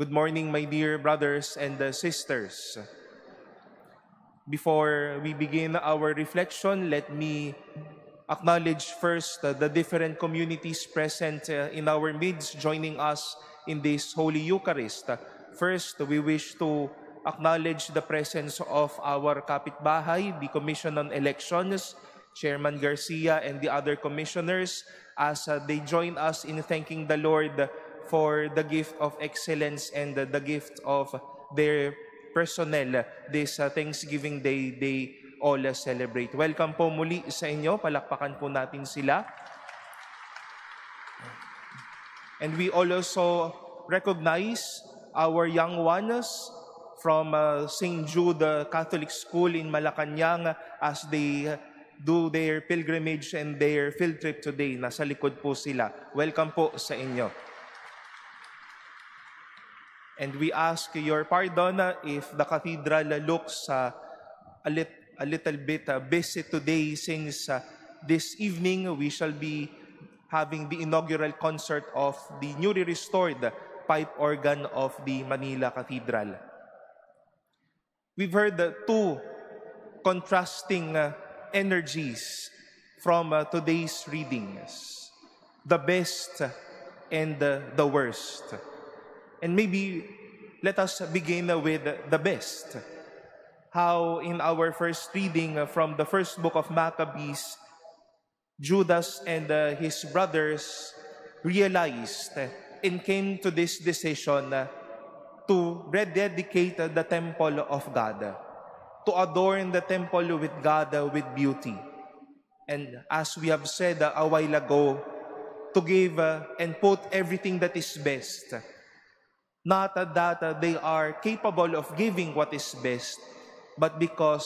Good morning, my dear brothers and sisters. Before we begin our reflection, let me acknowledge first the different communities present in our midst joining us in this Holy Eucharist. First, we wish to acknowledge the presence of our kapitbahay, the Commission on Elections, Chairman Garcia and the other commissioners as they join us in thanking the Lord for the gift of excellence and the gift of their personnel this Thanksgiving Day they all celebrate. Welcome po muli sa inyo. Palakpakan po natin sila. And we also recognize our young ones from St. Jude Catholic School in Malacanang as they do their pilgrimage and their field trip today. Nasa likod po sila. Welcome po sa inyo. And we ask your pardon if the cathedral looks a little bit busy today since this evening we shall be having the inaugural concert of the newly restored pipe organ of the Manila Cathedral. We've heard two contrasting energies from today's readings, the best and the worst. And maybe let us begin with the best. How in our first reading from the first book of Maccabees, Judas and his brothers realized and came to this decision to rededicate the temple of God, to adorn the temple with God with beauty. And as we have said a while ago, to give and put everything that is best. Not that they are capable of giving what is best, but because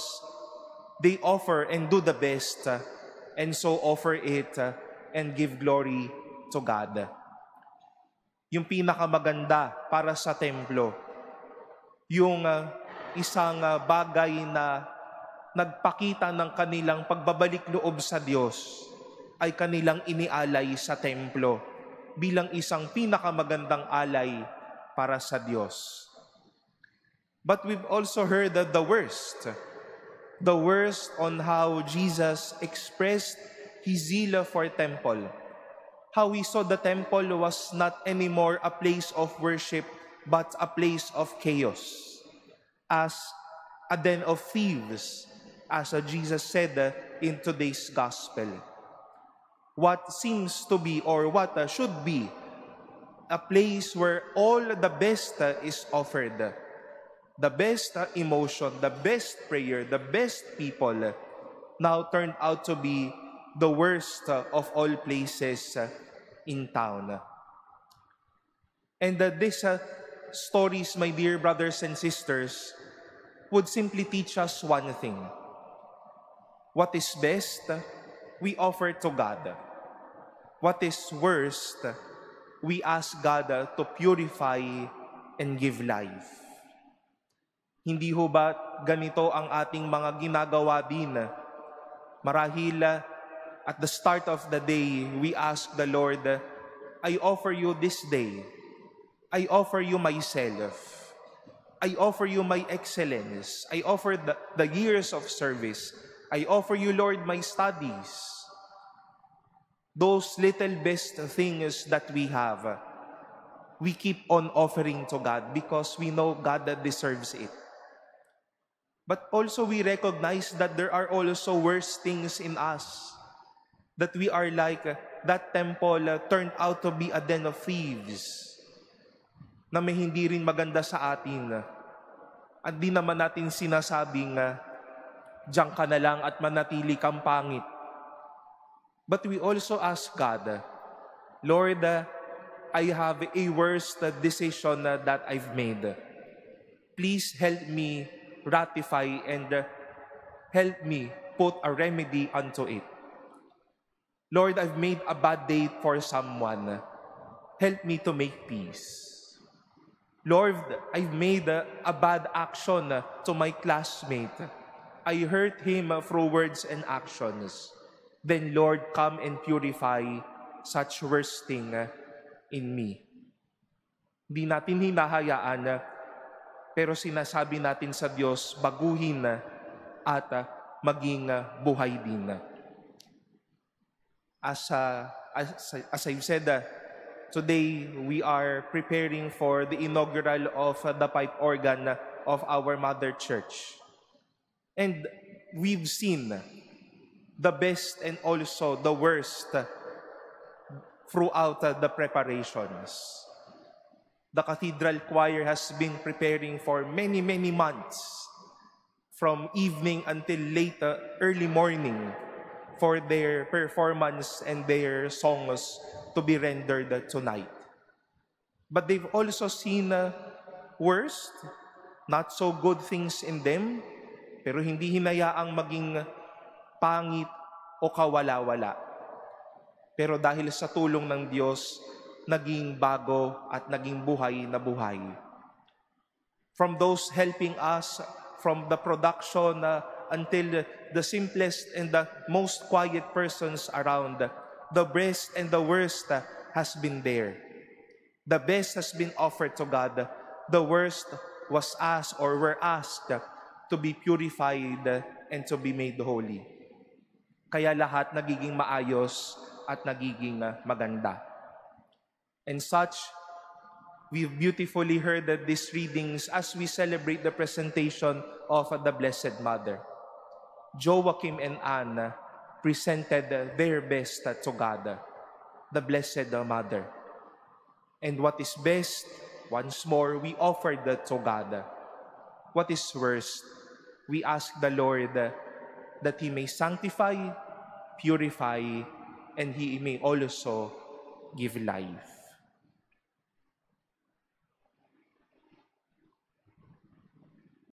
they offer and do the best, and so offer it and give glory to God. Yung pinakamaganda para sa templo, yung isang bagay na nagpakita ng kanilang pagbabalik loob sa Diyos ay kanilang inialay sa templo bilang isang pinakamagandang alay para sa Diyos. But we've also heard the worst on how Jesus expressed his zeal for temple. How he saw the temple was not anymore a place of worship, but a place of chaos. As a den of thieves, as Jesus said in today's gospel. What seems to be or what should be a place where all the best is offered. The best emotion, the best prayer, the best people now turned out to be the worst of all places in town. And these stories, my dear brothers and sisters, would simply teach us one thing. What is best, we offer to God. What is worst, we ask God to purify and give life. Hindi ho ba ganito ang ating mga ginagawa din? Marahil at the start of the day, we ask the Lord, I offer you this day. I offer you myself. I offer you my excellence. I offer the years of service. I offer you, Lord, my studies. Those little best things that we have, we keep on offering to God because we know God that deserves it. But also we recognize that there are also worse things in us. That we are like that temple turned out to be a den of thieves. Na may hindi rin maganda sa atin. At di naman natin sinasabing, diyan ka na lang at manatili kang pangit. But we also ask God, Lord, I have a worst decision that I've made. Please help me ratify and help me put a remedy unto it. Lord, I've made a bad date for someone. Help me to make peace. Lord, I've made a bad action to my classmate. I hurt him through words and actions. Then, Lord, come and purify such worst thing in me. Hindi natin hinahayaan, pero sinasabi natin sa Diyos, baguhin at maging buhay din. As I've said, today we are preparing for the inaugural of the pipe organ of our Mother Church. And we've seen the best and also the worst throughout the preparations. The cathedral choir has been preparing for many, many months, from evening until late, early morning, for their performance and their songs to be rendered tonight. But they've also seen worst, not so good things in them, pero hindi hinayaang maging pangit o kawala-wala. Pero dahil sa tulong ng Diyos, naging bago at naging buhay na buhay. From those helping us, from the production until the simplest and the most quiet persons around, the best and the worst has been there. The best has been offered to God. The worst was asked or were asked to be purified and to be made holy. Kaya lahat nagiging maayos at nagiging maganda. And such, we've beautifully heard these readings as we celebrate the presentation of the Blessed Mother. Joachim and Anne presented their best to God, the Blessed Mother. And what is best, once more, we offered to God. What is worst, we ask the Lord that He may sanctify, purify, and He may also give life.